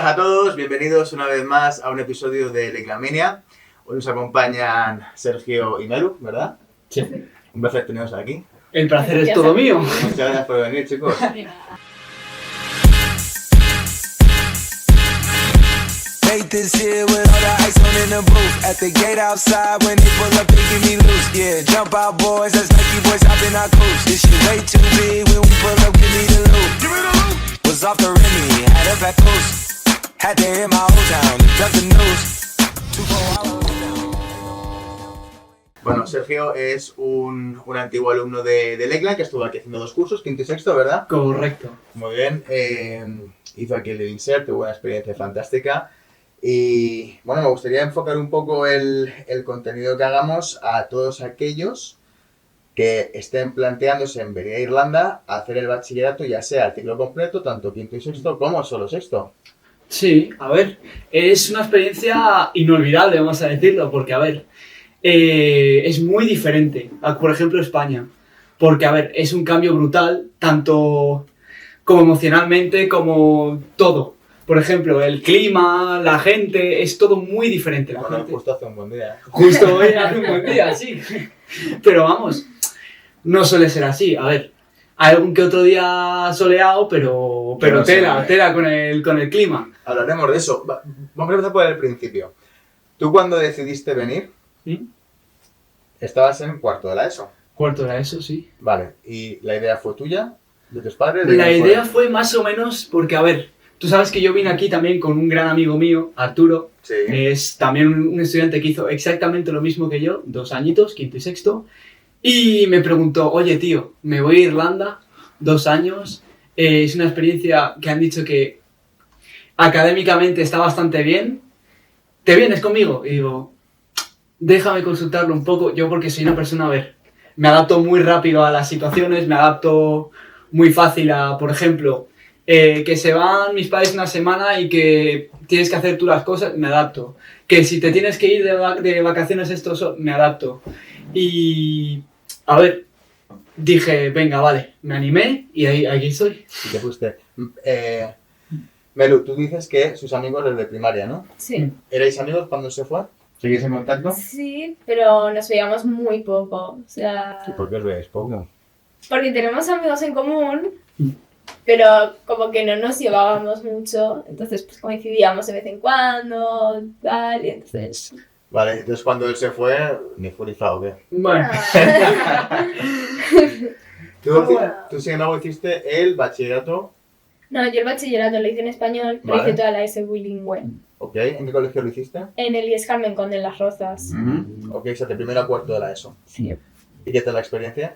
buenas a todos, bienvenidos una vez más a un episodio de Leclamenia. Hoy nos acompañan Sergio y Melu, ¿verdad? Sí. Un placer teneros aquí. El placer es todo mío. Muchas gracias por venir, chicos. Late this year with all the ice on in the booth. At the gate outside when they pull up, they give me loose. Yeah, jump out boys, that's Nike boys hopping our coach. This shit way too big when we pull up, give me the loot. Give me the loot. Was off the Remy, had up at coast. Had to hit my old town, duck the news. 2-4 hours. Bueno, Sergio es un antiguo alumno de Leclan que estuvo aquí haciendo 2 cursos, quinto y sexto, ¿verdad? Correcto. Muy bien, hizo aquí el Living Cert, tuvo una experiencia fantástica. Y bueno, me gustaría enfocar un poco el contenido que hagamos a todos aquellos que estén planteándose en venir a Irlanda a hacer el bachillerato, ya sea el ciclo completo, tanto quinto y sexto como solo sexto. Sí, a ver, es una experiencia inolvidable, vamos a decirlo, porque a ver, es muy diferente a, por ejemplo, España. Porque, a ver, es un cambio brutal, tanto como emocionalmente como todo. Por ejemplo, el clima, la gente, es todo muy diferente. Bueno, justo hace un buen día. Justo hoy hace un buen día, sí. Pero vamos, no suele ser así. A ver, hay algún que otro día soleado, pero No sé. tela con el clima. Hablaremos de eso. Vamos a empezar por el principio. ¿Tú cuando decidiste venir, ¿Sí? estabas en cuarto de la ESO? Cuarto era eso, sí. Vale, ¿y la idea fue tuya? ¿De tus padres? La idea fue más o menos porque, a ver, tú sabes que yo vine aquí también con un gran amigo mío, Arturo. Sí. Es también un estudiante que hizo exactamente lo mismo que yo, 2 añitos, quinto y sexto. Y me preguntó, oye tío, me voy a Irlanda, 2 años. Es una experiencia que han dicho que académicamente está bastante bien. ¿Te vienes conmigo? Y digo, déjame consultarlo un poco. Yo porque soy una persona, a ver, me adapto muy rápido a las situaciones, me adapto muy fácil a, por ejemplo, que se van mis padres una semana y que tienes que hacer tú las cosas, me adapto. Que si te tienes que ir de vacaciones me adapto. Y, a ver, dije, venga, vale, me animé y aquí estoy. Y te fuiste. Melu, tú dices que sus amigos desde primaria, ¿no? Sí. ¿Erais amigos cuando se fue? ¿Seguís en contacto? Sí, pero nos veíamos muy poco. O sea, ¿Y por qué os veis poco? porque tenemos amigos en común, pero como que no nos llevábamos mucho. Entonces, pues coincidíamos de vez en cuando, tal, y entonces... Vale, entonces cuando él se fue, ni furizado, ¿qué? Bueno, Tú sin embargo hiciste el bachillerato, No, yo el bachillerato lo hice en español, pero Vale. hice toda la ESO bilingüe. ¿ok? ¿En qué colegio lo hiciste? En el IES Carmen Conde, en Las Rozas. Ok, o sea, de primero a cuarto de la ESO. Sí. ¿Y qué tal la experiencia?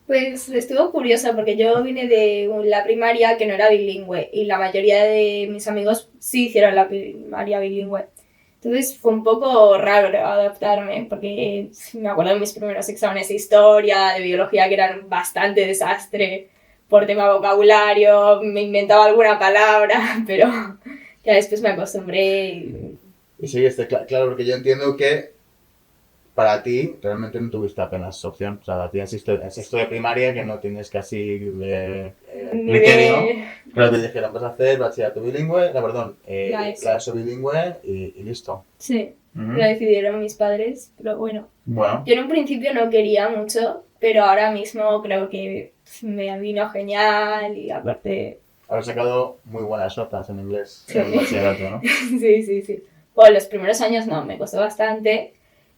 Pues estuvo curiosa porque yo vine de la primaria que no era bilingüe y la mayoría de mis amigos sí hicieron la primaria bilingüe. Entonces fue un poco raro adaptarme porque me acuerdo de mis primeros exámenes de historia, de biología que eran bastante desastre por tema vocabulario, me inventaba alguna palabra, pero ya después me acostumbré y... Y sí, claro, porque yo entiendo que para ti realmente no tuviste apenas opción. O sea, tienes sexto de primaria que no tienes casi criterio. Claro, te dijeron, vas a hacer bachillerato bilingüe, La ESO. la ESO bilingüe y listo. Sí, Ujú. lo decidieron mis padres, pero bueno. Bueno, Yo en un principio no quería mucho, pero ahora mismo creo que me vino genial y aparte... haber sacado muy buenas notas en inglés Sí. en el bachillerato, ¿no? Sí. Bueno, los primeros años no, me costó bastante,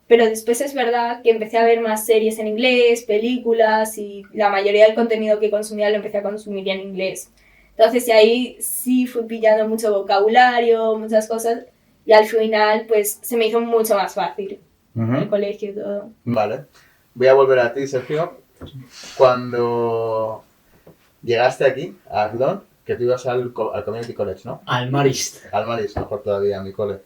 pero después es verdad que empecé a ver más series en inglés, películas y la mayoría del contenido que consumía lo empecé a consumir ya en inglés. Entonces ahí sí fui pillando mucho vocabulario, muchas cosas y al final pues se me hizo mucho más fácil el colegio y todo. Vale. Voy a volver a ti, Sergio. Cuando llegaste aquí, a Ardón, que tú ibas al Community College, ¿no? al Marist. Al Maris, mejor todavía, a mi cole.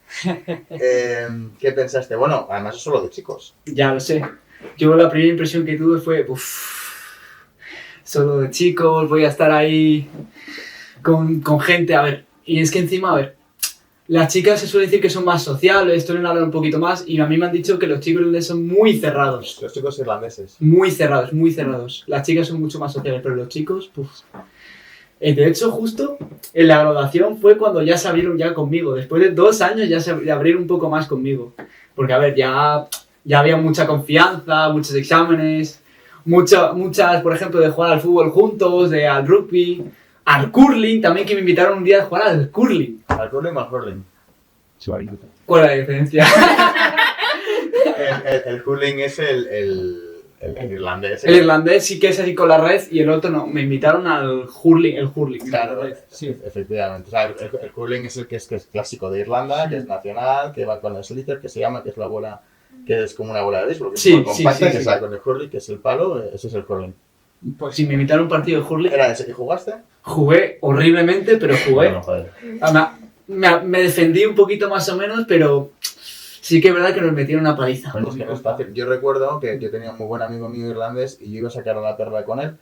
¿Qué pensaste? Bueno, además es solo de chicos. Ya lo sé. Yo la primera impresión que tuve fue, solo de chicos, voy a estar ahí con gente, a ver. Y es que encima, a ver, las chicas se suele decir que son más sociables, suelen hablar un poquito más, y a mí me han dicho que los chicos irlandeses son muy cerrados. Los chicos irlandeses. Muy cerrados, muy cerrados. Las chicas son mucho más sociales, pero los chicos, De hecho, justo en la graduación fue cuando ya se abrieron ya conmigo. Después de 2 años ya se abrieron un poco más conmigo. Porque, a ver, ya había mucha confianza, muchos exámenes, muchas, por ejemplo, de jugar al fútbol juntos, al rugby, al curling, también que me invitaron un día a jugar al curling. ¿Al curling o al hurling? ¿Cuál es la diferencia? El hurling es el irlandés. El irlandés sí que es así con la red y el otro no. Me invitaron al hurling, el hurling. Claro, sí, efectivamente. O sea, el hurling es el que es clásico de Irlanda, que es nacional, que va con el sliotar, que se llama, que es la bola, que es como una bola de béisbol, que es muy compacta, que sale con el hurling, que es el palo, ese es el hurling. Pues sí, me invitaron a un partido de hurling. ¿Era ese que jugaste? Jugué horriblemente, pero jugué. Bueno, joder. Me defendí un poquito más o menos, pero sí que es verdad que nos metieron una paliza. Bueno, es que no es fácil. Yo recuerdo que yo tenía un muy buen amigo mío irlandés y yo iba a sacar a la perla con él.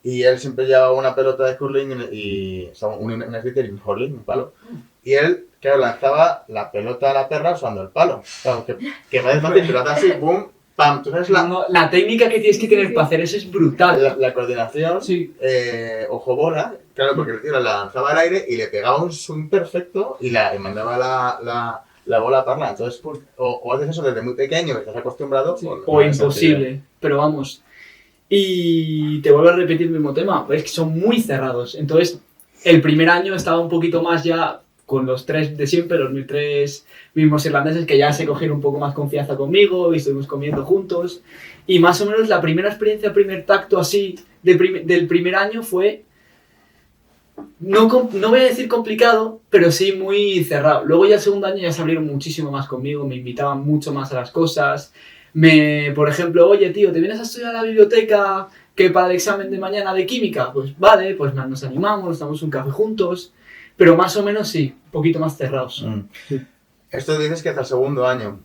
Y él siempre llevaba una pelota de curling y o sea, un sliotar y un hurling, un palo. Y él, claro, lanzaba la pelota a la perra usando el palo. Claro, que no es fácil, pero hace así, boom, pam. Tú sabes la técnica que tienes que tener para hacer eso es brutal. la coordinación, Sí. ojo-bola, claro, porque el tío la lanzaba al aire y le pegaba un swing perfecto y mandaba la bola a parla. Entonces, o haces eso desde muy pequeño, estás acostumbrado, Sí. no O es imposible, sencillo. pero vamos. Y te vuelvo a repetir el mismo tema, es que son muy cerrados. Entonces, el primer año estaba un poquito más ya con los 3 de siempre, los 3 mismos irlandeses que ya se cogieron un poco más confianza conmigo y estuvimos comiendo juntos. Y más o menos la primera experiencia, el primer tacto así del primer año fue, no voy a decir complicado, pero sí muy cerrado. Luego ya el segundo año ya se abrieron muchísimo más conmigo, me invitaban mucho más a las cosas. Por ejemplo, oye tío, ¿te vienes a estudiar a la biblioteca que para el examen de mañana de química? Pues vale, pues nos animamos, nos damos un café juntos, pero más o menos sí, un poquito más cerrados. Esto dices que hasta el segundo año.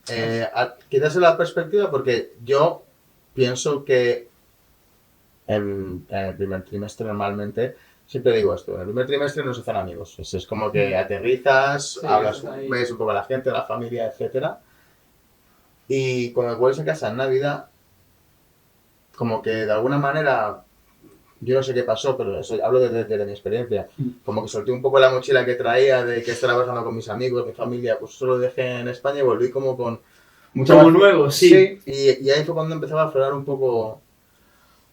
Quítaselo la perspectiva porque yo pienso que en el primer trimestre normalmente, siempre digo esto, en el primer trimestre no se hacen amigos. Es como que aterrizas, Sí, hablas, ahí. ves un poco a la gente, a la familia, etcétera. Y cuando vuelves a casa en Navidad, como que de alguna manera, yo no sé qué pasó, pero eso hablo desde mi experiencia, como que solté un poco la mochila que traía de que estaba pasando con mis amigos, mi familia, pues eso lo dejé en España y volví como con mucha Como más- nuevo, sí. y ahí fue cuando empezaba a aflorar un poco.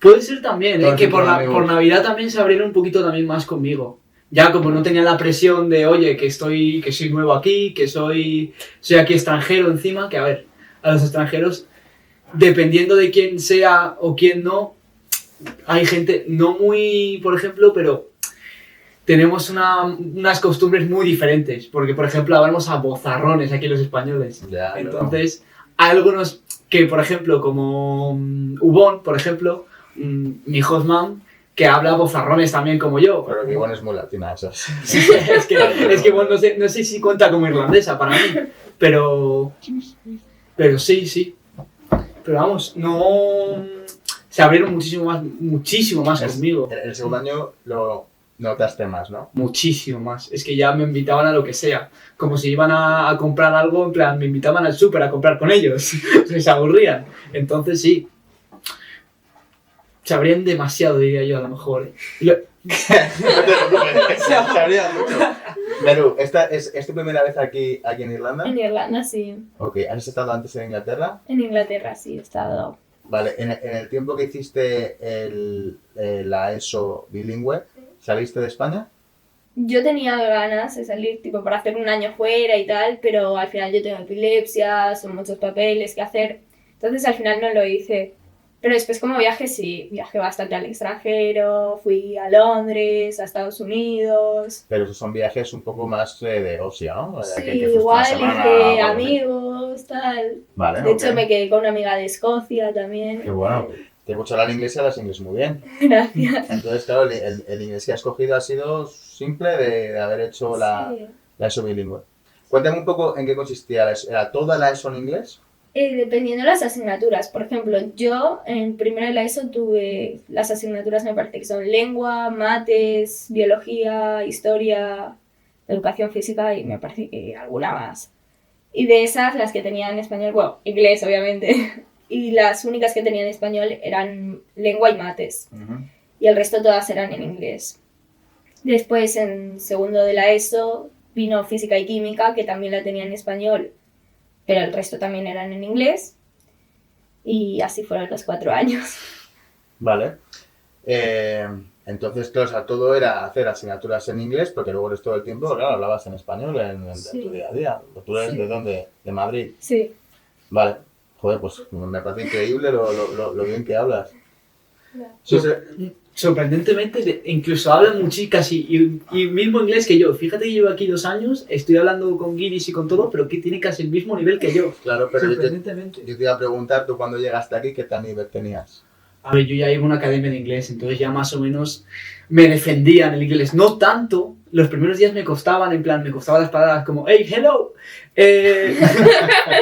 Puede ser también, Todos que por tus amigos. por Navidad también se abrieron un poquito también más conmigo. Ya como no tenía la presión de, oye, que soy nuevo aquí, que soy aquí extranjero encima, que a ver, a los extranjeros, dependiendo de quién sea o quién no, hay gente no muy, por ejemplo, pero tenemos unas costumbres muy diferentes. Porque, por ejemplo, hablamos a bozarrones aquí los españoles. Ya, Entonces, hay algunos que, por ejemplo, como Ubón, por ejemplo, mi hostman, que habla bozarrones también como yo. Pero que igual es muy latina eso. Sí, es que bueno, no sé si cuenta como irlandesa para mí, pero sí. Pero vamos, no se abrieron muchísimo más conmigo. El segundo año lo notaste más, ¿no? Muchísimo más. Es que ya me invitaban a lo que sea. Como si iban a comprar algo, en plan, me invitaban al súper a comprar con ellos. Se aburrían. Entonces sí. Se abrían demasiado, diría yo, a lo mejor. No te preocupes, sabría mucho. Meru, ¿esta es tu primera vez aquí en Irlanda? En Irlanda sí. Ok, ¿has estado antes en Inglaterra? En Inglaterra sí he estado. Vale, en el tiempo que hiciste la ESO bilingüe, ¿saliste de España? Yo tenía ganas de salir tipo para hacer un año fuera y tal, pero al final yo tengo epilepsia, son muchos papeles que hacer. Entonces al final no lo hice. Pero después como viaje sí, viajé bastante al extranjero, fui a Londres, a Estados Unidos. Pero esos son viajes un poco más de ocio, ¿no? Sí, Que fuiste una igual semana hice o algo así. amigos, tal. Vale, De hecho ok. me quedé con una amiga de Escocia también. Qué bueno. Te gusta hablar inglés y hablas inglés muy bien. Gracias. Entonces, claro, el inglés que has cogido ha sido simple de haber hecho la Sí. ESO bilingüe. Cuéntame un poco en qué consistía la ESO. ¿Era toda la ESO en inglés? Dependiendo de las asignaturas. Por ejemplo, yo en primero de la ESO tuve las asignaturas, me parece que son lengua, mates, biología, historia, educación física y me parece que alguna más. Y de esas, las que tenía en español, bueno, inglés obviamente, y las únicas que tenía en español eran lengua y mates. Y el resto todas eran en inglés. Después, en segundo de la ESO, vino física y química, que también la tenía en español, pero el resto también eran en inglés. Y así fueron los 4 años. Vale. Entonces, claro, o sea, todo era hacer asignaturas en inglés, porque luego eres todo el tiempo, claro, hablabas en español en Sí. tu día a día. ¿Tú eres de dónde? ¿De Madrid? Sí. Vale. Joder, pues me parece increíble lo bien que hablas. So- Sorprendentemente, incluso hablan muchísimo, casi, y mismo inglés que yo. Fíjate que llevo aquí 2 años, estoy hablando con guiris y con todo, pero que tiene casi el mismo nivel que yo. Claro, pero Sorprendentemente. yo te iba a preguntar, tú cuando llegaste aquí, ¿qué tal nivel tenías? A ver, yo ya iba a una academia de inglés, entonces ya más o menos me defendía en el inglés. No tanto, los primeros días me costaban, en plan, me costaban las palabras como, hey, hello,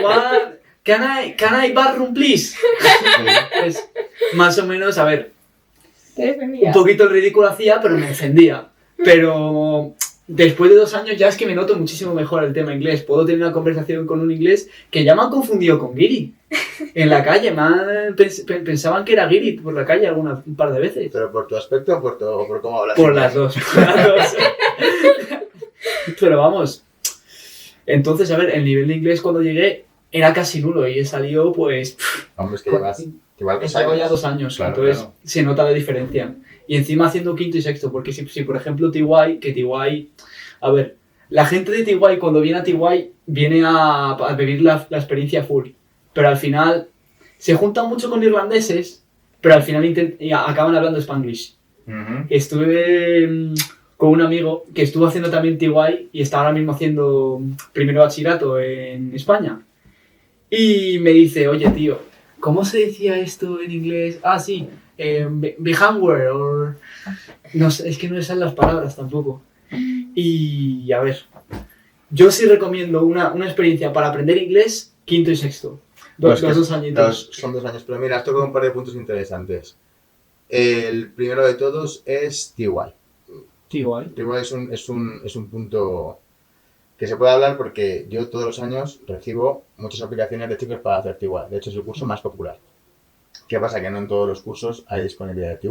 what, can I bathroom, please? Pues, más o menos, a ver, ¿Qué defendía? un poquito el ridículo hacía, pero me defendía. Pero después de 2 años ya es que me noto muchísimo mejor el tema inglés. Puedo tener una conversación con un inglés que ya me han confundido con guiri. En la calle, pensaban que era guiri por la calle un par de veces. ¿Pero por tu aspecto o por cómo hablas? Por las dos. Pero vamos. Entonces, a ver, el nivel de inglés cuando llegué era casi nulo y he salido pues... Hombre, es que llevas igual que Llevo ya 2 años, Claro, entonces claro. se nota la diferencia. Y encima haciendo quinto y sexto, porque si por ejemplo TY, que TY... A ver, la gente de TY cuando viene a TY viene a vivir la experiencia full. Pero al final se juntan mucho con irlandeses, pero al final acaban hablando Spanglish. Ujú. Estuve con un amigo que estuvo haciendo también TY y está ahora mismo haciendo primero bachillerato en España. Y me dice, oye tío, ¿cómo se decía esto en inglés? Ah, sí, behandware, o... No sé, es que no me salen las palabras tampoco. Y a ver, yo sí recomiendo una experiencia para aprender inglés, quinto y sexto. Pues que Los 2 añitos. son 2 años, pero mira, has tocado un par de puntos interesantes. El primero de todos es TY. TY. TY es un punto que se puede hablar porque yo todos los años recibo muchas aplicaciones de chicos para hacer TY. De hecho, es el curso más popular. ¿Qué pasa? Que no en todos los cursos hay disponibilidad de TY.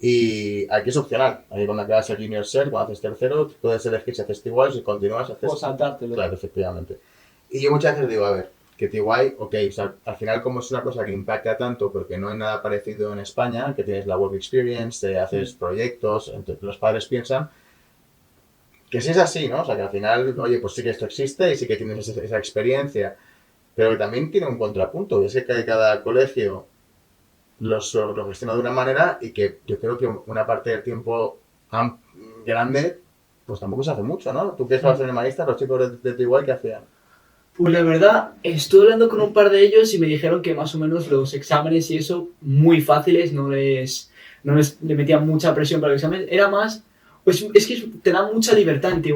Y aquí es opcional. Aquí cuando acabas el Junior Cert, cuando haces tercero, puedes elegir si haces TY, si continúas, haces... O saltártelo. Claro, efectivamente. Y yo muchas veces digo, a ver, que TY, ok, o sea, al final como es una cosa que impacta tanto porque no hay nada parecido en España, que tienes la work experience, te haces proyectos, entonces los padres piensan que sí es así, ¿no? O sea, que al final, oye, pues sí que esto existe y sí que tienes esa experiencia, pero que también tiene un contrapunto, y es que cada colegio lo gestiona de una manera y que yo creo que una parte del tiempo grande, pues tampoco se hace mucho, ¿no? Tú que estabas en el magistra, los chicos de TY, ¿qué hacían? Pues la verdad, estuve hablando con un par de ellos y me dijeron que más o menos los exámenes y eso, muy fáciles, no les le metían mucha presión para el examen. Era más, pues es que te dan mucha libertad en TY.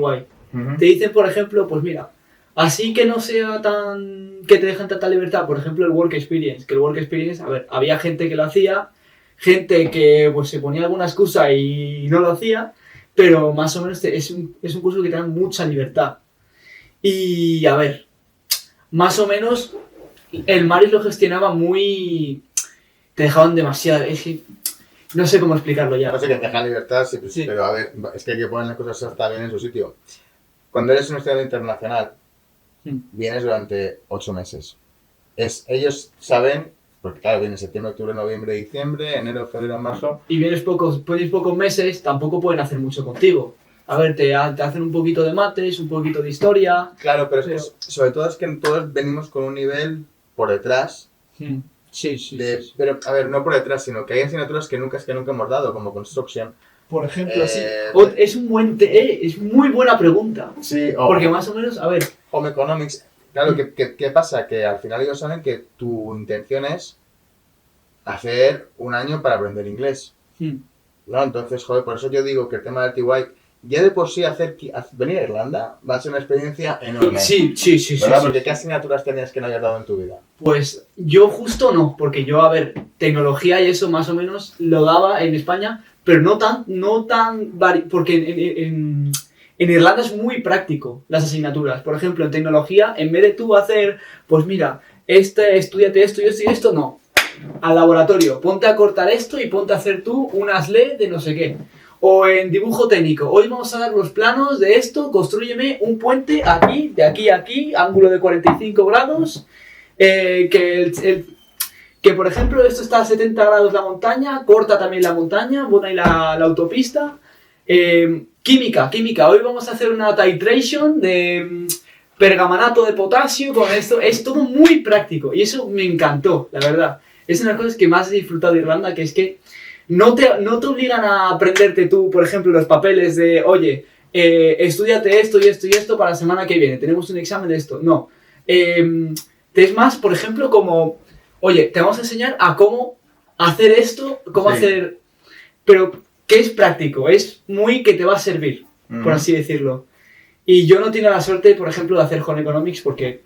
Te dicen, por ejemplo, pues mira, así que no sea tan... que te dejan tanta libertad, por ejemplo, el Work Experience. Que el Work Experience, a ver, había gente que lo hacía, gente que pues se ponía alguna excusa y no lo hacía, pero más o menos es un curso que te da mucha libertad. Y a ver, más o menos el Maris lo gestionaba muy... te dejaban demasiado... es que no sé cómo explicarlo ya. No sé que te dejan libertad, sí, Sí. pero a ver, es que hay que poner las cosas hasta bien en su sitio. Cuando eres un estudiante internacional, vienes durante 8 meses. Ellos saben, porque claro, viene septiembre, octubre, noviembre, diciembre, enero, febrero, marzo. Y vienes pocos meses, tampoco pueden hacer mucho contigo. A ver, te hacen un poquito de mates, un poquito de historia. Claro, pero es que Pero- sobre todo es que todos venimos con un nivel por detrás. Sí, sí, Pero, a ver, no por detrás, sino que hay asignaturas que nunca hemos dado, como Construction. Por ejemplo, sí. Eh, Es es muy buena pregunta. Sí, o Porque más o menos, a ver, Home Economics. Claro, ¿qué pasa? Que al final ellos saben que tu intención es hacer un año para aprender inglés. ¿No? Entonces, joder, por eso yo digo que el tema del TY, ya de por sí venir a Irlanda va a ser una experiencia enorme. sí. ¿Verdad? Porque ¿qué asignaturas tenías que no hayas dado en tu vida? Pues yo justo no, porque yo, a ver, tecnología y eso más o menos lo daba en España, pero no tan porque en Irlanda es muy práctico las asignaturas. Por ejemplo, en tecnología, en vez de tú hacer, pues mira, estudiate esto y esto y esto, no. Al laboratorio, ponte a cortar esto y ponte a hacer tú unas LED de no sé qué. O en dibujo técnico, hoy vamos a dar los planos de esto, constrúyeme un puente aquí, de aquí a aquí, ángulo de 45 grados, que por ejemplo esto está a 70 grados la montaña, corta también la montaña, pon ahí la autopista. Química, hoy vamos a hacer una titration de pergamanato de potasio con esto, es todo muy práctico y eso me encantó, la verdad. Es una de las cosas que más he disfrutado de Irlanda, que es que no te obligan a aprenderte tú, por ejemplo, los papeles de, oye, estúdiate esto y esto y esto para la semana que viene, tenemos un examen de esto. No. Es más, por ejemplo, como, oye, te vamos a enseñar a cómo hacer esto, cómo hacer... Pero que es práctico, es muy que te va a servir, por así decirlo. Y yo no tenía la suerte, por ejemplo, de hacer Home Economics porque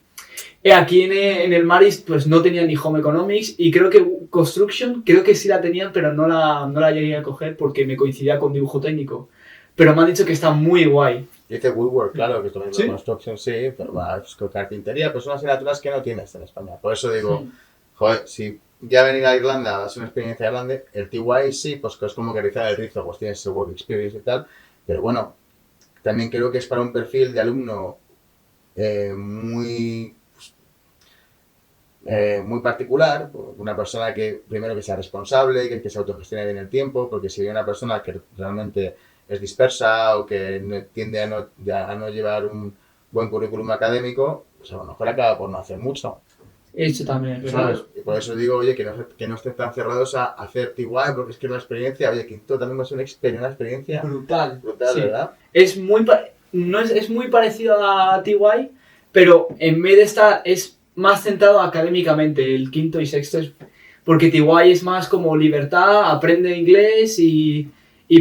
aquí en el Marist pues no tenía ni Home Economics y creo que Construction, creo que sí la tenían, pero no la llegué a coger porque me coincidía con dibujo técnico. Pero me han dicho que está muy guay. Dice Woodwork, claro, que es lo mismo. ¿Sí? Construction sí, pero es con carpintería, pues son asignaturas que no tienes en España. Por eso digo, joder, si ya venir a Irlanda va a ser una experiencia grande, el TY sí, pues que es como que rizar el rizo, pues tienes su work experience y tal, pero bueno, también creo que es para un perfil de alumno muy particular, una persona que primero que sea responsable, que se autogestione bien el tiempo, porque si hay una persona que realmente es dispersa o que tiende a no llevar un buen currículum académico, pues a lo mejor acaba por no hacer mucho. Eso también, ¿Sabes? Y por eso digo, oye, que no estén tan cerrados a hacer TY, porque es que la experiencia, oye, quinto también va a ser una experiencia brutal, sí. ¿Verdad? Es muy parecido a TY, pero en vez de estar, es más centrado académicamente, el quinto y sexto es... Porque TY es más como libertad, aprende inglés y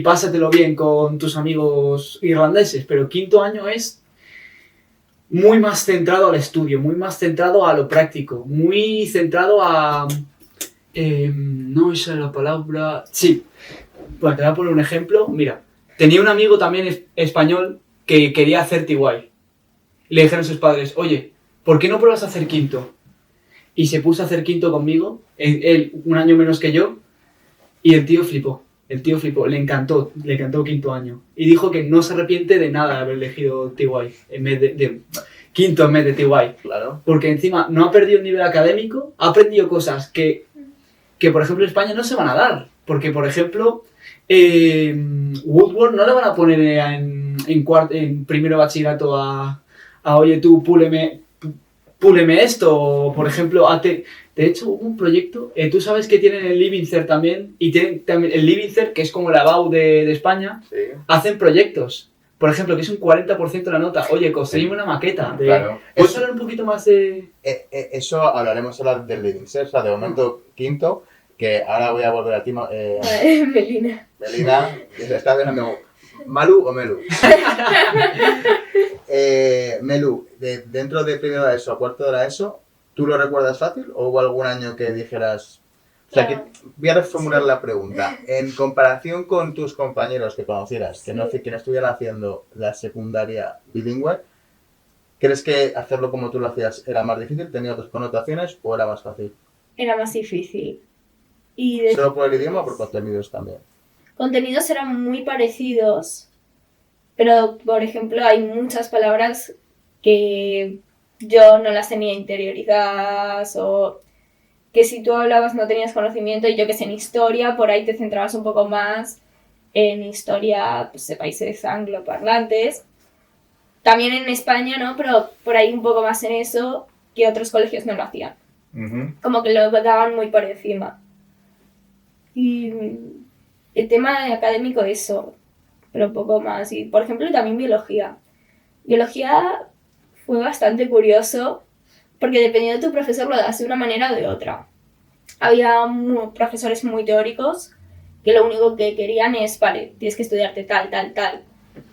pásatelo bien con tus amigos irlandeses, pero quinto año es muy más centrado al estudio, muy más centrado a lo práctico, muy centrado a... no, esa es la palabra... Sí, bueno, te voy a poner un ejemplo. Mira, tenía un amigo también español que quería hacer TY. Le dijeron sus padres, oye, ¿por qué no pruebas a hacer quinto? Y se puso a hacer quinto conmigo, él un año menos que yo, y el tío flipó, le encantó quinto año. Y dijo que no se arrepiente de nada de haber elegido TY, en vez de quinto en vez de TY. Claro. Porque encima no ha perdido el nivel académico, ha aprendido cosas que por ejemplo en España no se van a dar. Porque por ejemplo, Woodward no le van a poner en primero de bachillerato a oye tú, púleme esto, o por ejemplo, de hecho hubo un proyecto, tú sabes que tienen el Living también, y tienen también el Living, que es como la BAU de España, sí. Hacen proyectos, por ejemplo, que es un 40% de la nota, oye, construimos una maqueta, claro. ¿Puedes hablar un poquito más de...? Eso hablaremos ahora del Living, o sea, de momento quinto, que ahora voy a volver a ti, Melina, que se está viendo, ¿Malu o Melu? Melu, dentro de primero de ESO a cuarto de la ESO, ¿tú lo recuerdas fácil o hubo algún año que dijeras... O sea, que voy a reformular la pregunta. En comparación con tus compañeros que conocieras, que no estuvieran haciendo la secundaria bilingüe, ¿crees que hacerlo como tú lo hacías era más difícil? ¿Tenía otras connotaciones o era más fácil? Era más difícil. ¿Solo por el idioma o por contenidos también? Contenidos eran muy parecidos, pero por ejemplo hay muchas palabras que yo no las tenía interiorizadas o que si tú hablabas no tenías conocimiento, y yo que sé, en historia por ahí te centrabas un poco más en historia pues, de países angloparlantes, también en España, ¿no? Pero por ahí un poco más en eso, que otros colegios no lo hacían. Como que lo daban muy por encima. Y el tema académico, eso, pero un poco más. Y por ejemplo, también biología. Biología fue bastante curioso, porque dependiendo de tu profesor lo das de una manera o de otra. Había profesores muy teóricos que lo único que querían es, vale, tienes que estudiarte tal.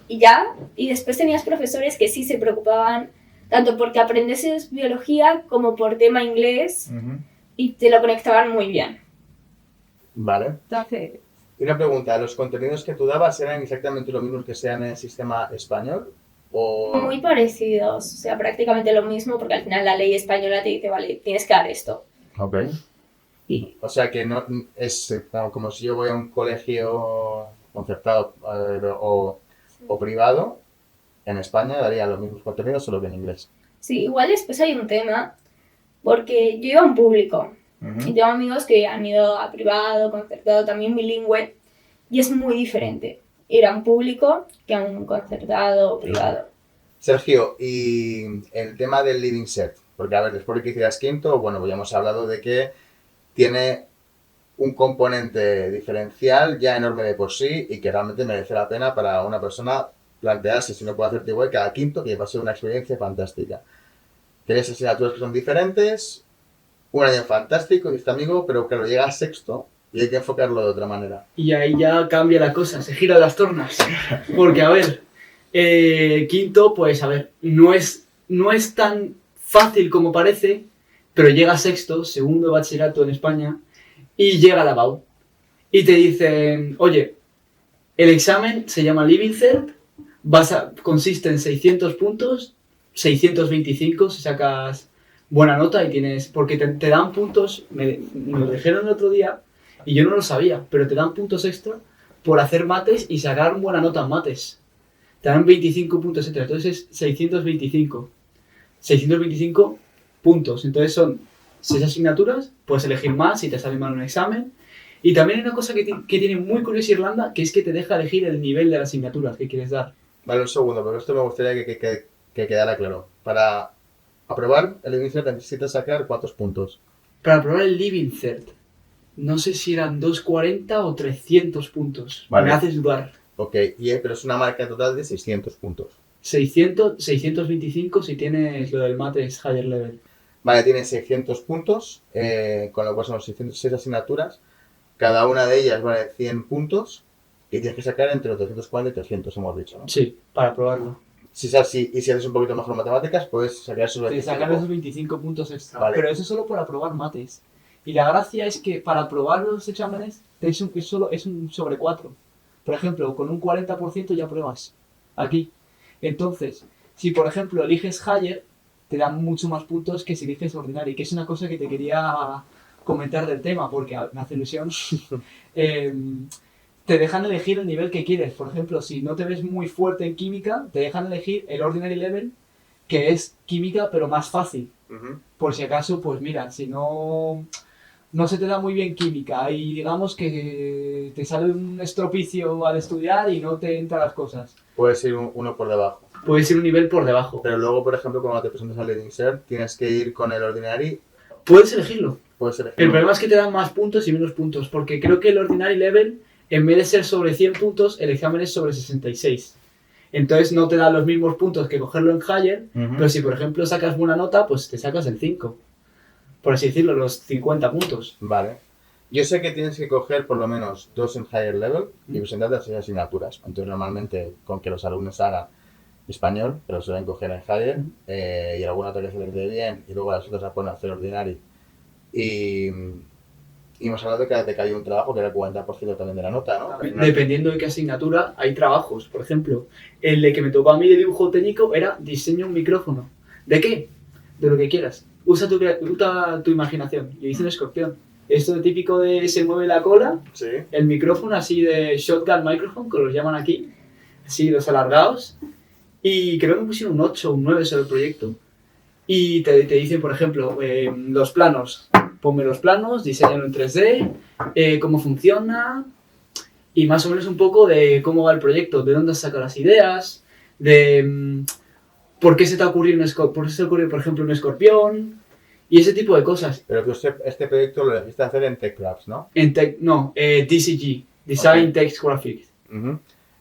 Y ya, y después tenías profesores que sí se preocupaban tanto porque aprendeses biología como por tema inglés, y te lo conectaban muy bien. Vale. Entonces... Y una pregunta, ¿los contenidos que tú dabas eran exactamente los mismos que sean en el sistema español? ¿O...? Muy parecidos, o sea, prácticamente lo mismo, porque al final la ley española te dice, vale, tienes que dar esto. Ok. O sea que no es como si yo voy a un colegio concertado o privado, en España daría los mismos contenidos, solo que en inglés. Sí, igual después hay un tema, porque yo iba a un público y tengo amigos que han ido a privado, concertado, también bilingüe, y es muy diferente ir a un público que a un concertado o privado. Sergio, y el tema del Living Cert, porque a ver, después de que hicieras quinto, bueno, pues ya hemos hablado de que tiene un componente diferencial ya enorme de por sí y que realmente merece la pena para una persona plantearse si no puede hacerte igual cada quinto, que va a ser una experiencia fantástica. Tienes asignaturas que son diferentes, un año fantástico, dice amigo, pero claro, llega a sexto y hay que enfocarlo de otra manera. Y ahí ya cambia la cosa, se giran las tornas. Porque, a ver, quinto, pues, a ver, no es tan fácil como parece, pero llega a sexto, segundo de bachillerato en España, y llega la BAU. Y te dicen, oye, el examen se llama Living Cert, consiste en 600 puntos, 625 si sacas buena nota y tienes... Porque te dan puntos, me lo dijeron el otro día, y yo no lo sabía, pero te dan puntos extra por hacer mates y sacar buena nota en mates. Te dan 25 puntos extra, entonces es 625. 625 puntos, entonces son 6 asignaturas, puedes elegir más si te sale mal un examen. Y también hay una cosa que tiene muy curiosa Irlanda, que es que te deja elegir el nivel de las asignaturas que quieres dar. Vale, un segundo, porque esto me gustaría que quedara claro. Para aprobar el Living Cert necesitas sacar ¿cuántos puntos? Para aprobar el Living Cert, no sé si eran 240 o 300 puntos. Vale. Me haces dudar. Ok, pero es una marca total de 600 puntos. 625 si tienes lo del mates higher level. Vale, tienes 600 puntos, con lo cual son 606 asignaturas. Cada una de ellas vale 100 puntos y tienes que sacar entre los 240 y 300, hemos dicho, ¿no? Sí, para aprobarlo. Si haces un poquito mejor matemáticas, puedes sacar esos 25. Te sacan esos 25 puntos extra. Vale. Pero eso es solo por aprobar mates. Y la gracia es que para aprobar los exámenes es un sobre 4. Por ejemplo, con un 40% ya apruebas. Aquí. Entonces, si por ejemplo eliges higher, te dan mucho más puntos que si eliges ordinary, que es una cosa que te quería comentar del tema, porque me hace ilusión. Te dejan elegir el nivel que quieres. Por ejemplo, si no te ves muy fuerte en química, te dejan elegir el ordinary level, que es química pero más fácil. Por si acaso, pues mira, si no se te da muy bien química y digamos que te sale un estropicio al estudiar y no te entran las cosas. Puedes ir uno por debajo. Puedes ir un nivel por debajo. Pero luego, por ejemplo, cuando te presentas al Living Cert, tienes que ir con el ordinary. Puedes elegirlo. Puedes elegir. El problema es que te dan más puntos y menos puntos, porque creo que el ordinary level, en vez de ser sobre 100 puntos, el examen es sobre 66. Entonces no te dan los mismos puntos que cogerlo en higher, pero si por ejemplo sacas buena nota, pues te sacas el 5. Por así decirlo, los 50 puntos. Vale. Yo sé que tienes que coger por lo menos 2 en higher level y presentarte a 6 asignaturas. Entonces normalmente con que los alumnos hagan español, pero suelen coger en higher y alguna otra que se les dé bien y luego las otras las pueden hacer ordinary. Y hemos hablado de que hay un trabajo que era el 40% también de la nota, ¿no? Dependiendo de qué asignatura, hay trabajos. Por ejemplo, el de que me tocó a mí de dibujo técnico era diseño un micrófono. ¿De qué? De lo que quieras. Usa tu imaginación. Yo hice un escorpión. Esto de típico de se mueve la cola, Sí. el micrófono así de shotgun microphone, que los llaman aquí, así los alargados. Y creo que me pusieron un 8 o un 9 sobre el proyecto. Y te dicen, por ejemplo, los planos. Ponme los planos, diseñalo en 3D, cómo funciona y más o menos un poco de cómo va el proyecto, de dónde has sacado las ideas, de por qué se te ha ocurrido por ejemplo, un escorpión y ese tipo de cosas. Pero que este proyecto lo elegiste hacer en TechCrafts, ¿no? DCG, Design Ok. Text Graphics.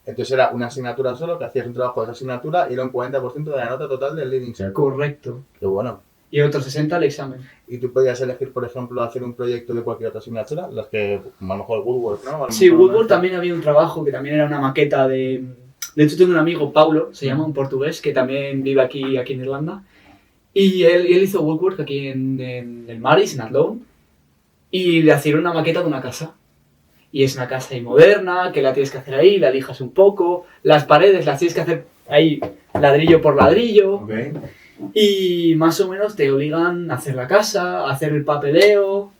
Entonces era una asignatura solo, que hacías un trabajo de esa asignatura y era un 40% de la nota total del Living Cert. Correcto. Qué bueno. Y otro 60 al examen. Y tú podías elegir, por ejemplo, hacer un proyecto de cualquier otra asignatura, las que a lo mejor Woodwork, ¿no? A lo Sí, mejor Woodwork también había un trabajo que también era una maqueta de... De hecho tengo un amigo, Paulo, se llama, un portugués, que también vive aquí en Irlanda. Y él hizo Woodwork aquí en el Maris, en Athlone. Y le hicieron una maqueta de una casa. Y es una casa ahí moderna, que la tienes que hacer ahí, la lijas un poco. Las paredes las tienes que hacer ahí ladrillo por ladrillo. Ok. Y más o menos te obligan a hacer la casa, a hacer el papeleo.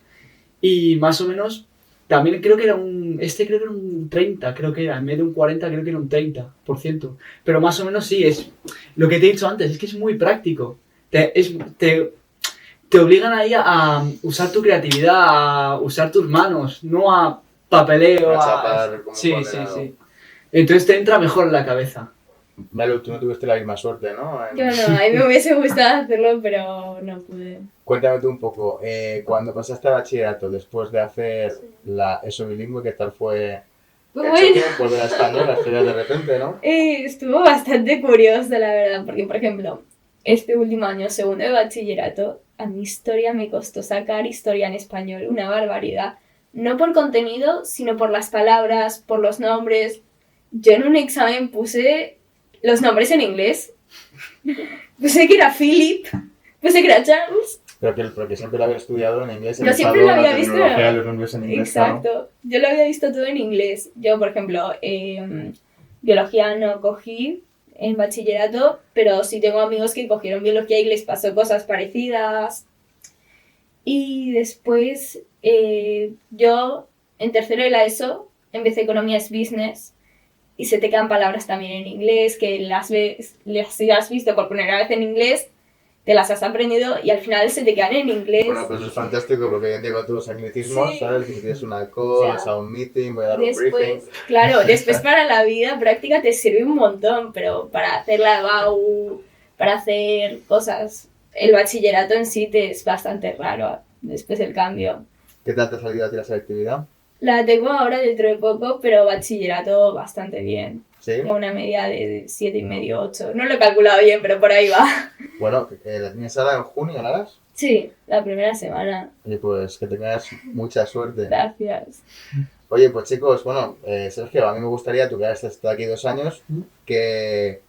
Y más o menos También creo que era creo que era un 30, creo que era, en vez de un 40, creo que era un 30%. Pero más o menos sí, es lo que te he dicho antes, es que es muy práctico. Te obligan ahí a usar tu creatividad, a usar tus manos, no a papeleo, A chapar como Sí, un sí, condenado. sí. Entonces te entra mejor en la cabeza. Malu, tú no tuviste la misma suerte, ¿no? Yo no, a mí me hubiese gustado hacerlo, pero no pude. Cuéntame tú un poco, cuando pasaste a bachillerato, después de hacer ESO bilingüe, ¿qué tal fue Pues el bueno, choque? Volver a España, las estudias de repente, ¿no? estuvo bastante curioso, la verdad, porque, por ejemplo, este último año, segundo de bachillerato, a mi historia me costó sacar historia en español, una barbaridad. No por contenido, sino por las palabras, por los nombres. Yo en un examen puse los nombres en inglés. Puse que era Philip, puse que era Charles. Porque siempre lo había estudiado en inglés. Pero siempre lo había visto. Los nombres en inglés, Exacto. Yo lo había visto todo en inglés. Yo, por ejemplo, biología no cogí en bachillerato, pero sí tengo amigos que cogieron biología y les pasó cosas parecidas. Y después, yo en tercero de la ESO empecé economías business y se te quedan palabras también en inglés que las has visto por primera vez en inglés, te las has aprendido y al final se te quedan en inglés. Bueno, pues es fantástico porque hoy en día con todos los anglicismos, Sí. ¿sabes? Si tienes una call, O sea, vas a un meeting, voy a dar un briefing. Después, claro, después para la vida práctica te sirve un montón, pero para hacer la BAU, para hacer cosas, el bachillerato en sí te es bastante raro después el cambio. ¿Qué tal te ha salido a ti la selectividad? La tengo ahora dentro de poco, pero bachillerato bastante bien. ¿Sí? Tengo una media de 7,5, 8. No lo he calculado bien, pero por ahí va. Bueno, ¿la tienes ahora en junio, la harás? Sí, la primera semana. Oye, pues que tengas mucha suerte. Gracias. Oye, pues chicos, bueno, Sergio, a mí me gustaría, tú que has estado aquí 2 años, ¿qué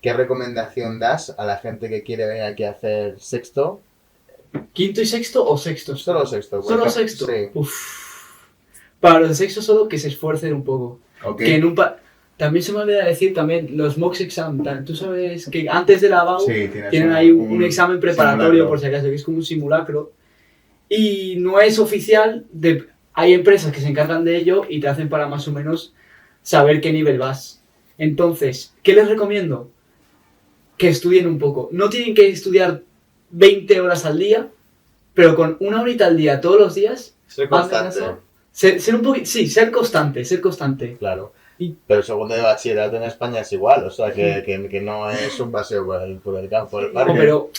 recomendación das a la gente que quiere venir aquí a hacer sexto? ¿Quinto y sexto o sexto? Solo sexto. por ¿Solo ejemplo. sexto? Sí. Uf. Para los de sexto solo que se esfuercen un poco. Ok. Que en un también se me olvida decir también los mock exam. Tú sabes que antes de la BAU Sí, tienen ahí un examen preparatorio simulacro. por si acaso, que es como un simulacro. Y no es oficial, hay empresas que se encargan de ello y te hacen para más o menos saber qué nivel vas. Entonces, ¿qué les recomiendo? Que estudien un poco. No tienen que estudiar 20 horas al día, pero con 1 horita al día todos los días, Ser hazme constante. caso. Ser un poquito, sí, ser constante. Claro. Y- Pero el segundo de bachillerato en España es igual, o sea, que no es un paseo por el campo, por el parque. No, pero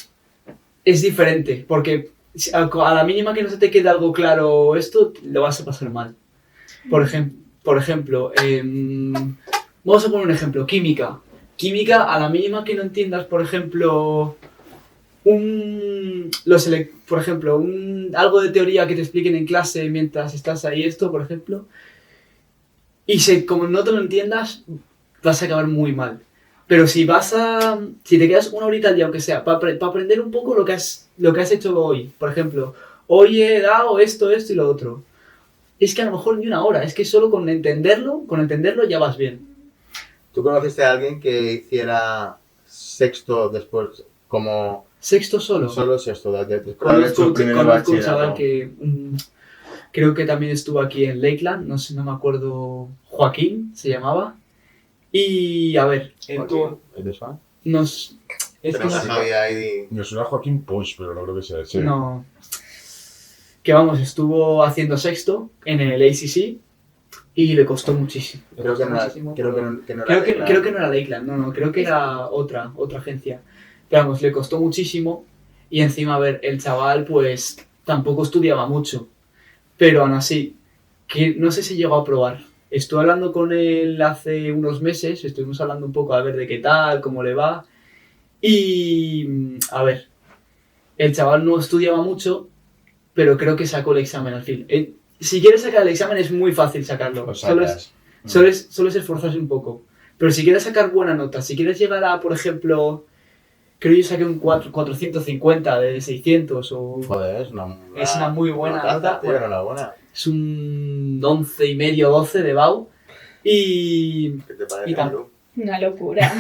es diferente, porque a la mínima que no se te quede algo claro esto, lo vas a pasar mal. Por ejemplo, vamos a poner un ejemplo, química. Química, a la mínima que no entiendas, por ejemplo, algo de teoría que te expliquen en clase mientras estás ahí por ejemplo, y como no te lo entiendas, vas a acabar muy mal. Pero si te quedas 1 horita al día, aunque sea, para aprender un poco lo que has hecho hoy, por ejemplo, hoy he dado esto y lo otro. Es que a lo mejor ni 1 hora, es que solo con entenderlo ya vas bien. ¿Tú conociste a alguien que hiciera sexto después como Sexto solo. solo sexto? Conozco un chaval que creo que también estuvo aquí en Lakeland, no me acuerdo, Joaquín se llamaba. Y a ver, es que Pero no, no había ahí... Me suena a Joaquín Puig, pero no creo que sea ese. no. Que vamos, estuvo haciendo sexto en el ACC y le costó muchísimo. Creo que no era... Muchísimo. Creo que no Creo era que no era Lakeland, no, creo que era otra agencia. Pero vamos, le costó muchísimo y encima, a ver, el chaval pues tampoco estudiaba mucho. Pero aún así, que no sé si llegó a probar. Estuve hablando con él hace unos meses, estuvimos hablando un poco a ver de qué tal, cómo le va. Y, a ver, el chaval no estudiaba mucho, pero creo que sacó el examen al fin. Si quieres sacar el examen es muy fácil sacarlo. Lo Solo sacas. es esforzarse un poco. Pero si quieres sacar buena nota, si quieres llegar a, por ejemplo, creo que yo saqué un 450 de 600 o... Joder, es una muy buena nota. Tío, enhorabuena. Es un 11,5, 12 de BAU. Y ¿Qué te parece, Y tal. Maru? Una locura.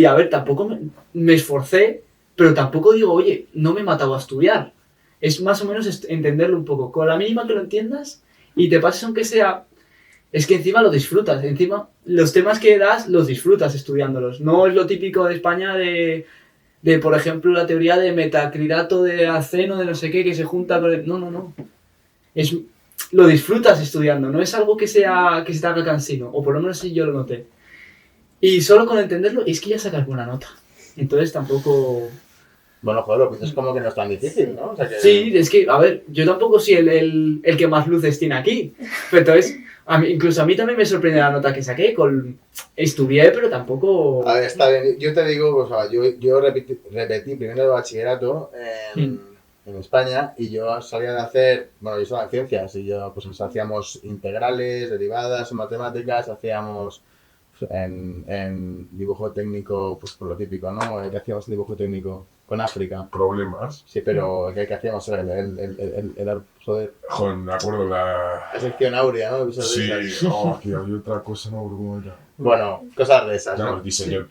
a ver, tampoco me esforcé, pero tampoco digo, oye, no me he matado a estudiar. Es más o menos entenderlo un poco. Con la mínima que lo entiendas y te pases aunque sea... Es que encima lo disfrutas. Encima los temas que das los disfrutas estudiándolos. No es lo típico de España de por ejemplo, la teoría de metacrilato de aceno de no sé qué que se junta con... No. Lo disfrutas estudiando. No es algo que se te haga cansino. O por lo menos si yo lo noté. Y solo con entenderlo es que ya sacas buena nota. Entonces tampoco... Bueno, joder, lo piensas como que no es tan difícil, ¿no? O sea que... Sí, es que, a ver, yo tampoco soy el que más luces tiene aquí. Pero entonces, incluso a mí también me sorprende la nota que saqué. Estudié, pero tampoco... A ver, está bien. Yo te digo, pues, yo repetí primero de bachillerato en España y yo salía de hacer... Bueno, yo estaba en ciencias y yo, pues, hacíamos integrales, derivadas, matemáticas, hacíamos... En dibujo técnico, pues por lo típico, ¿no? ¿Qué hacíamos en dibujo técnico? Con África. Problemas. Sí, pero ¿qué hacíamos? Joder, Joder, me acuerdo la sección áurea, ¿no? Cosas de Sí, esas. que había otra cosa, no recuerdo cómo era. Bueno, cosas de esas, Claro, ¿no? diseño,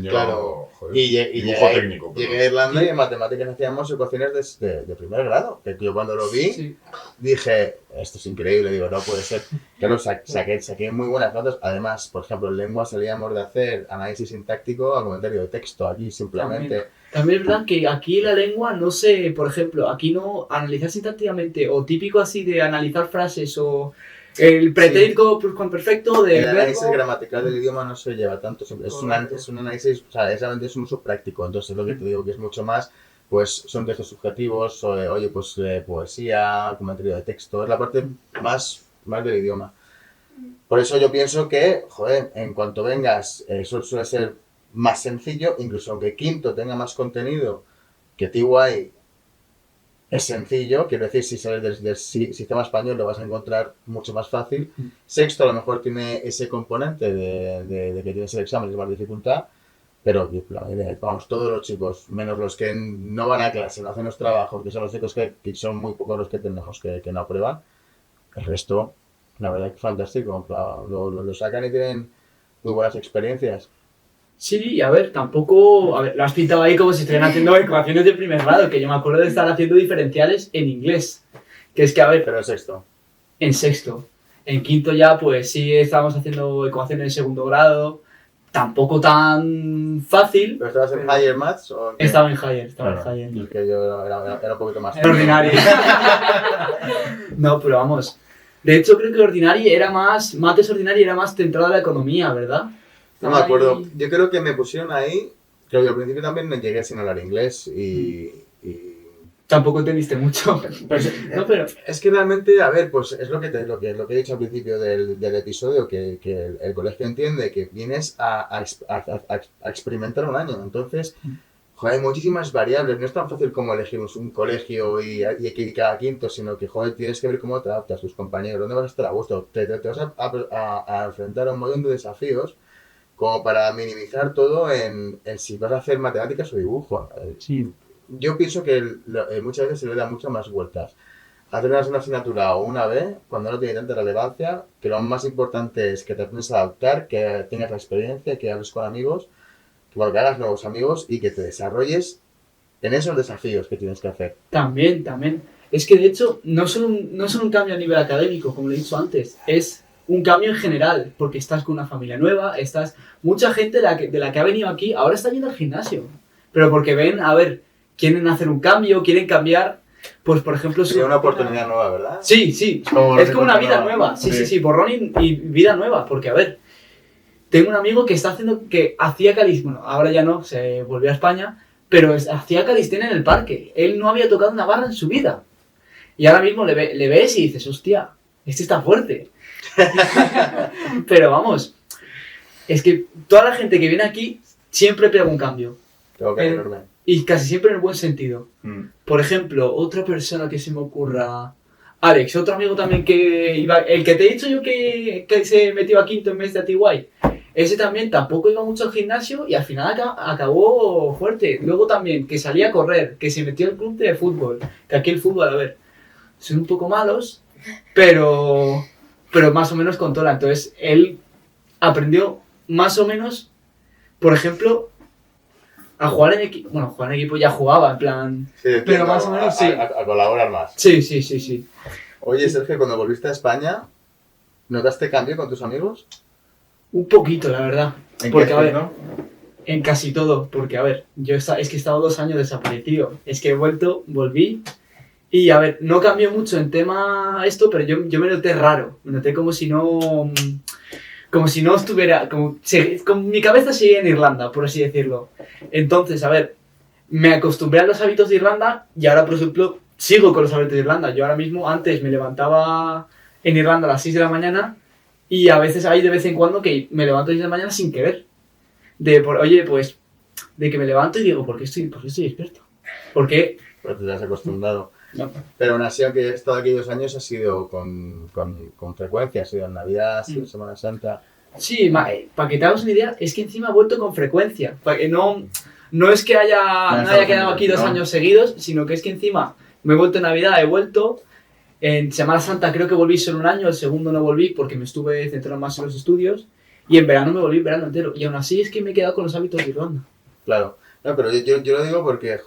Claro. joder, Y dibujo técnico. llegué a Irlanda y en matemáticas hacíamos ecuaciones de primer grado. Que yo cuando lo vi, Sí. dije, esto es increíble, digo, no puede ser. Claro, saqué muy buenas notas. Además, por ejemplo, en lengua salíamos de hacer análisis sintáctico a comentario de texto, aquí simplemente. También es verdad que aquí la lengua no sé, por ejemplo, aquí no analizar sintácticamente o típico así de analizar frases o el pretérito perfecto de El análisis verbo. gramatical del idioma no se lleva tanto, es un análisis, o sea, realmente es un uso práctico, entonces lo que te digo que es mucho más, pues son textos subjetivos, oye, pues poesía, comentario de texto, es la parte más del idioma. Por eso yo pienso que, joder, en cuanto vengas, eso suele ser más sencillo, incluso aunque quinto tenga más contenido que TY es sencillo, quiero decir, si sales del sistema español lo vas a encontrar mucho más fácil. Sexto a lo mejor tiene ese componente de que tienes el examen, es más dificultad, pero vamos, todos los chicos, menos los que no van a clase, no hacen los trabajos, que son los chicos que son muy pocos los que tenemos que no aprueban, el resto, la verdad es que fantástico, lo sacan y tienen muy buenas experiencias. Sí, a ver, tampoco... A ver, lo has pintado ahí como si estuvieran haciendo ecuaciones de primer grado, que yo me acuerdo de estar haciendo diferenciales en inglés. Que es que, a ver, Pero el sexto. en sexto. En quinto ya, pues sí estábamos haciendo ecuaciones en segundo grado. Tampoco tan fácil. ¿Pero estabas en Higher Maths o en qué? Estaba en Higher. Es que yo era un poquito más... En ordinario. No, pero vamos. De hecho, creo que ordinario era más... Mates ordinario era más centrado a la economía, ¿verdad? No me acuerdo. Yo creo que me pusieron ahí. Creo que al principio también me llegué sin hablar inglés y... Tampoco entendiste mucho. No, pero... Es que realmente, a ver, pues es lo que he dicho al principio del episodio, que el colegio entiende que vienes a experimentar un año. Entonces, joder, hay muchísimas variables. No es tan fácil como elegir un colegio y que cada quinto, sino que, joder, tienes que ver cómo te adaptas a tus compañeros, dónde vas a estar a gusto. Te vas a enfrentar a un montón de desafíos como para minimizar todo en si vas a hacer matemáticas o dibujo. Sí. Yo pienso que muchas veces se le da muchas más vueltas. Hacer una asignatura o una B, cuando no tiene tanta relevancia, que lo más importante es que te aprendas a adaptar, que tengas la experiencia, que hables con amigos, que hagas nuevos amigos y que te desarrolles en esos desafíos que tienes que hacer. También. Es que de hecho, no solo un cambio a nivel académico, como le he dicho antes, es un cambio en general, porque estás con una familia nueva, mucha gente de la que ha venido aquí ahora está yendo al gimnasio, pero porque ven, a ver, quieren hacer un cambio, quieren cambiar, pues por ejemplo... Sería una oportunidad nueva, ¿verdad? Sí, es como una vida nueva, Sí. sí, borrón y vida nueva, porque a ver, tengo un amigo que hacía calistenia, bueno, ahora ya no, se volvió a España, pero hacía calistenia en el parque, él no había tocado una barra en su vida, y ahora mismo le ves y dices, hostia, este está fuerte. Pero vamos, es que toda la gente que viene aquí siempre pega un cambio. Tengo que enorme. Y casi siempre en el buen sentido. Por ejemplo, otra persona que se me ocurra... Alex, otro amigo también que iba... El que te he dicho yo que se metió a quinto en vez de a TY. Ese también tampoco iba mucho al gimnasio y al final acabó fuerte. Luego también que salía a correr, que se metió al club de fútbol. Que aquí el fútbol, a ver, son un poco malos, pero más o menos controla. Entonces, él aprendió más o menos, por ejemplo, A jugar en equipo, bueno, jugar en equipo ya jugaba, en plan... Sí, entiendo, más o menos sí. A colaborar más. Sí. Oye, Sergio, cuando volviste a España, ¿notaste cambio con tus amigos? Un poquito, la verdad. ¿En Porque, qué a ver, aspecto? en casi todo. Porque, a ver, es que he estado 2 años desaparecido. Es que he vuelto, volví. Y, a ver, no cambió mucho en tema esto, pero yo me noté raro. Me noté como si no... Como si no estuviera... Como mi cabeza seguía en Irlanda, por así decirlo. Entonces, a ver, me acostumbré a los hábitos de Irlanda y ahora, por ejemplo, sigo con los hábitos de Irlanda. Yo ahora mismo, antes me levantaba en Irlanda a las 6 de la mañana y a veces hay de vez en cuando que me levanto a las 6 de la mañana sin querer. Oye, pues, de que me levanto y digo, ¿por qué estoy despierto? ¿Por qué? Pues te has acostumbrado. No. Pero aún así, aunque he estado aquí 2 años, ha sido con frecuencia. Ha sido en Navidad, ha sido en Semana Santa. Sí, para que te hagas una idea, es que encima he vuelto con frecuencia. Para que no es que no haya quedado aquí 2 años seguidos, sino que es que encima me he vuelto en Navidad, he vuelto. En Semana Santa creo que volví solo 1 año, el segundo no volví porque me estuve centrando más en los estudios. Y en verano me volví el verano entero. Y aún así es que me he quedado con los hábitos de Irlanda. Claro. No, pero yo lo digo porque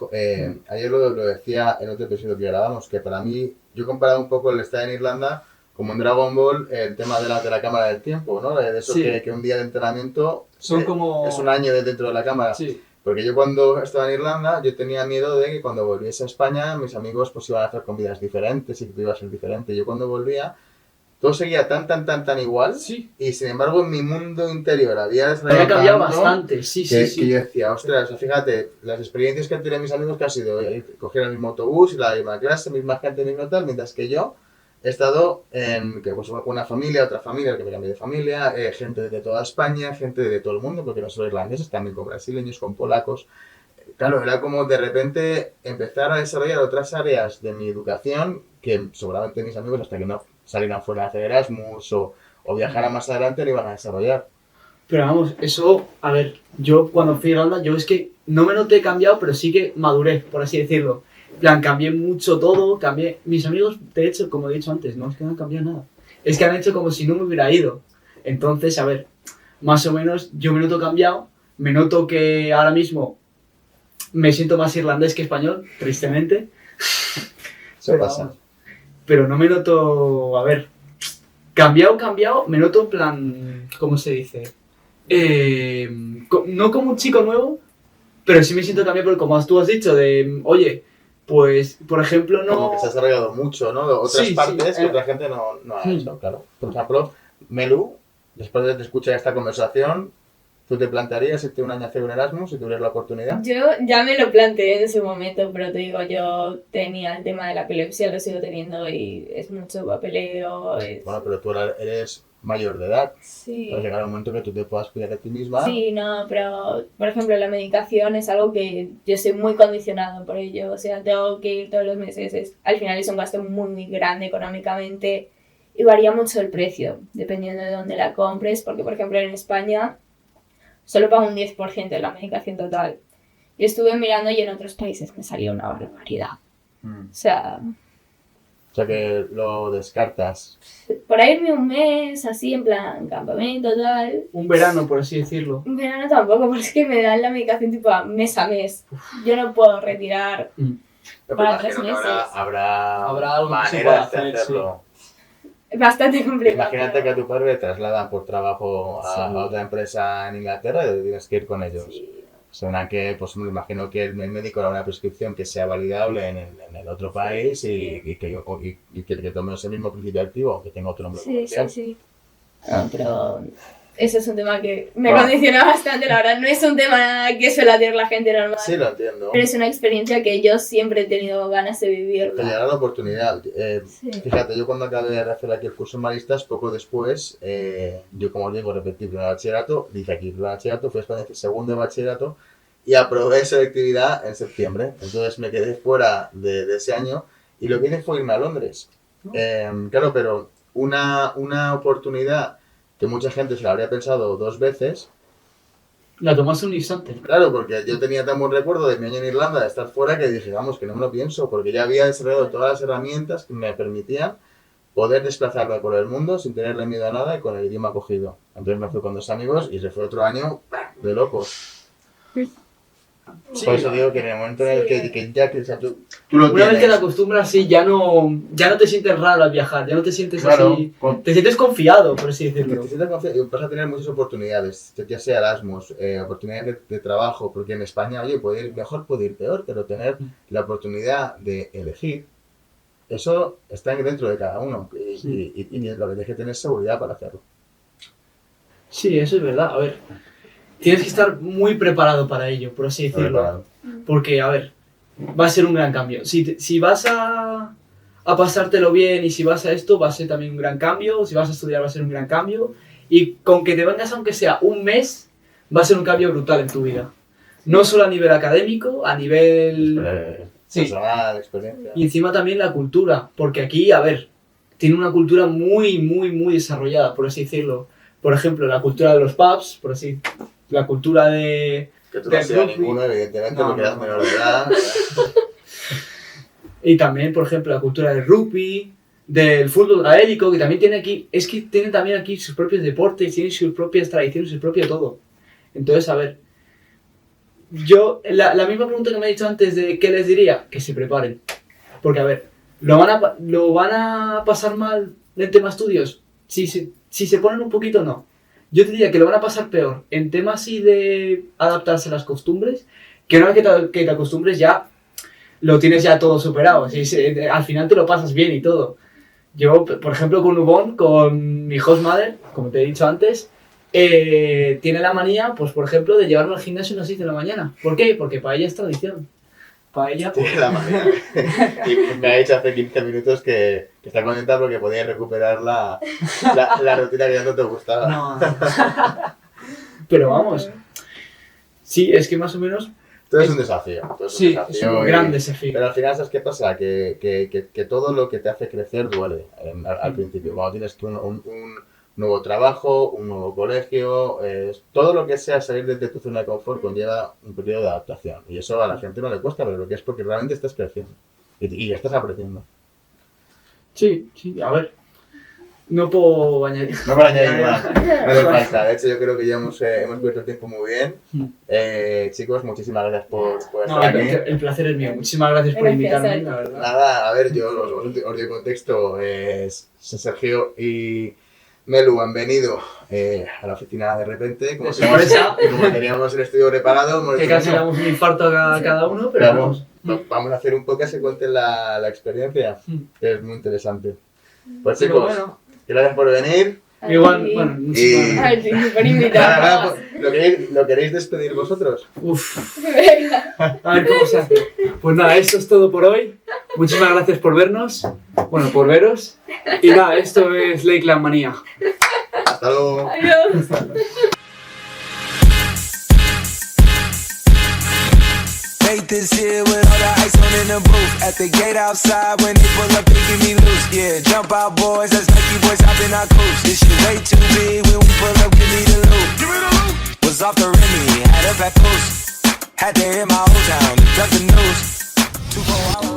ayer lo decía en otro episodio que grabamos, que para mí, yo he comparado un poco el estar en Irlanda como en Dragon Ball, el tema de la cámara del tiempo, ¿no? De eso Sí. que un día de entrenamiento Son como... es 1 año dentro de la cámara. Sí. Porque yo cuando estaba en Irlanda, yo tenía miedo de que cuando volviese a España, mis amigos pues iban a hacer comidas diferentes y que tú ibas a ser diferente. Yo cuando volvía, todo seguía tan igual. Sí. Y sin embargo, en mi mundo interior había Había cambiado tanto bastante, sí. que yo decía, ostras, o sea, fíjate, las experiencias que han tenido mis amigos que ha sido coger el mismo autobús, la misma clase, misma gente, mismo tal, mientras que yo he estado en pues, una familia, otra familia, que me cambié de familia, gente de toda España, gente de todo el mundo, porque no solo irlandeses, también con brasileños, con polacos. Claro, era como de repente empezar a desarrollar otras áreas de mi educación que seguramente mis amigos, hasta que no salieran fuera a hacer Erasmus o viajaran más adelante, lo iban a desarrollar. Pero vamos, eso, a ver, yo cuando fui a Irlanda, yo es que no me noté cambiado, pero sí que maduré, por así decirlo. En plan, cambié mucho todo, mis amigos, de hecho, como he dicho antes, no es que no han cambiado nada. Es que han hecho como si no me hubiera ido. Entonces, a ver, más o menos yo me noto cambiado, me noto que ahora mismo me siento más irlandés que español, tristemente. Eso pasa. Pero no me noto, a ver, cambiado, me noto en plan, ¿cómo se dice? No como un chico nuevo, pero sí me siento cambiado, porque como tú has dicho, de, oye, pues, por ejemplo, no... Como que se ha desarrollado mucho, ¿no? Otras Sí, partes sí, que otra gente no ha hecho, claro. Por ejemplo, Melu, después de escuchar esta conversación, ¿tú te plantearías irte 1 año a hacer un Erasmus si tuvieras la oportunidad? Yo ya me lo planteé en ese momento, pero te digo, yo tenía el tema de la epilepsia, lo sigo teniendo y es mucho papeleo. Bueno, pero tú ahora eres mayor de edad. Sí. Va a llegar un momento que tú te puedas cuidar de ti misma. Sí, no, pero por ejemplo la medicación es algo que yo estoy muy condicionado por ello, o sea, tengo que ir todos los meses, al final es un gasto muy grande económicamente y varía mucho el precio, dependiendo de dónde la compres, porque por ejemplo en España solo pago un 10% de la medicación total. Yo estuve mirando y en otros países me salía una barbaridad. O sea, que lo descartas. por irme un mes, así en plan campamento, tal. Un verano, por así decirlo. En verano tampoco, porque es que me dan la medicación tipo a mes. Yo no puedo retirar. Pero Para imagino 3 que meses. habrá algo que se pueda maneras de hacer, hacerlo. Bastante complicado. Imagínate que a tu padre le trasladan por trabajo a otra empresa en Inglaterra y tienes que ir con ellos. Sí. Suena que, pues me imagino que el médico hará una prescripción que sea validable en el otro país y que tome ese mismo principio activo, aunque tenga otro nombre comercial. Sí. No, pero ese es un tema que me Bueno. condiciona bastante, la verdad. No es un tema que suele hacer la gente normal. Sí, lo entiendo. Pero es una experiencia que yo siempre he tenido ganas de Te vivirla. llegará la oportunidad. Sí. Fíjate, yo cuando acabé de hacer aquí el curso en Maristas, poco después, yo como os digo, repetí primer bachillerato, hice aquí primer bachillerato, fui a España, hice segundo de bachillerato y aprobé selectividad en septiembre. Entonces me quedé fuera de ese año y lo que hice fue irme a Londres. Claro, pero una oportunidad que mucha gente se la habría pensado 2 veces. La tomaste un instante. Claro, porque yo tenía tan buen recuerdo de mi año en Irlanda, de estar fuera, que dije, vamos, que no me lo pienso, porque ya había desarrollado todas las herramientas que me permitían poder desplazarme por el mundo sin tenerle miedo a nada y con el idioma cogido. Entonces me fui con 2 amigos y se fue otro año de locos. Sí. Por eso digo que en el momento en el que ya que, o sea, tú lo Una tienes. vez que te acostumbras, sí, ya no te sientes raro al viajar, ya no te sientes Claro, así. Te sientes confiado, por así decirlo. Te sientas confiado y vas a tener muchas oportunidades, ya sea Erasmus, oportunidades de trabajo, porque en España, oye, puede ir mejor, puede ir peor, pero tener la oportunidad de elegir, eso está dentro de cada uno y lo que tienes que tener es seguridad para hacerlo. Sí, eso es verdad. A ver, tienes que estar muy preparado para ello, por así decirlo. Preparado. Porque, a ver, va a ser un gran cambio. Si vas a pasártelo bien y si vas a esto, va a ser también un gran cambio. Si vas a estudiar, va a ser un gran cambio. Y con que te vengas, aunque sea un mes, va a ser un cambio brutal en tu vida. No solo a nivel académico, a nivel... Sí. Personal, experiencia. Y encima también la cultura. Porque aquí, a ver, tiene una cultura muy, muy, muy desarrollada, por así decirlo. Por ejemplo, la cultura de los pubs, por así... La cultura de... Que tú del no seas rugby. ninguno, evidentemente, No, porque eras no. menor de edad. Y también, por ejemplo, la cultura del rugby, del fútbol gaélico, que también tiene aquí, es que tienen también aquí sus propios deportes, tienen sus propias tradiciones, su propio todo. Entonces, a ver, yo, la misma pregunta que me he dicho antes de qué les diría, que se preparen. Porque, a ver, ¿lo van a pasar mal en tema estudios? Si se ponen un poquito, no. Yo te diría que lo van a pasar peor en temas así de adaptarse a las costumbres, que una vez que te acostumbres ya lo tienes ya todo superado. Al final te lo pasas bien y todo. Yo, por ejemplo, con Ubon, con mi host mother, como te he dicho antes, tiene la manía, pues por ejemplo, de llevarme al gimnasio a las 6 de la mañana. ¿Por qué? Porque para ella es tradición. Para ella... Tiene la manera. Y me ha dicho hace 15 minutos que está contenta porque podía recuperar la rutina que ya no te gustaba. No. Pero vamos. Sí, es que más o menos... Todo es un desafío. Todo Sí, es un gran desafío. Pero al final, ¿sabes qué pasa? Que todo lo que te hace crecer duele al principio. Cuando tienes un nuevo trabajo, un nuevo colegio, todo lo que sea salir de tu zona de confort conlleva un periodo de adaptación. Y eso a la gente no le cuesta, pero lo que es porque realmente estás creciendo y estás aprendiendo. Sí, a ver. No puedo añadir. No para añadir más, no hace falta. De hecho, yo creo que ya hemos cubierto el tiempo muy bien. Chicos, muchísimas gracias por No, estar aquí. el placer es mío. Muchísimas gracias por Gracias, invitarme, Sergio. la verdad. Nada, a ver, yo os doy contexto. Sergio y Melu han venido a la oficina de repente, como, De sorpresa. como teníamos el estudio preparado. Hemos Que dicho, casi "Bueno, damos un infarto a cada uno, pero claro, vamos. vamos a hacer un podcast que cuente la experiencia, que es muy interesante. Pues Pero chicos, bueno, gracias por venir. igual, bueno, muchísimas gracias. Ay, sí, por Nada, invitar. nada, ¿lo queréis despedir vosotros? Uf, Venga. a ver cómo se hace. Pues nada, esto es todo por hoy. Muchísimas gracias por vernos. Bueno, por veros. Y nada, esto es Lakeland Manía. Hasta luego. Adiós. Late this year with all the ice on in the booth. At the gate outside when they pull up, they give me loose. Yeah, jump out, boys. That's Nike boys hopping our coast. This shit way too big. When we pull up, give me the loot. Give me the loot. Was off the Remy, had up at post. Had to hit my old town, duck the news. 2 4 hours.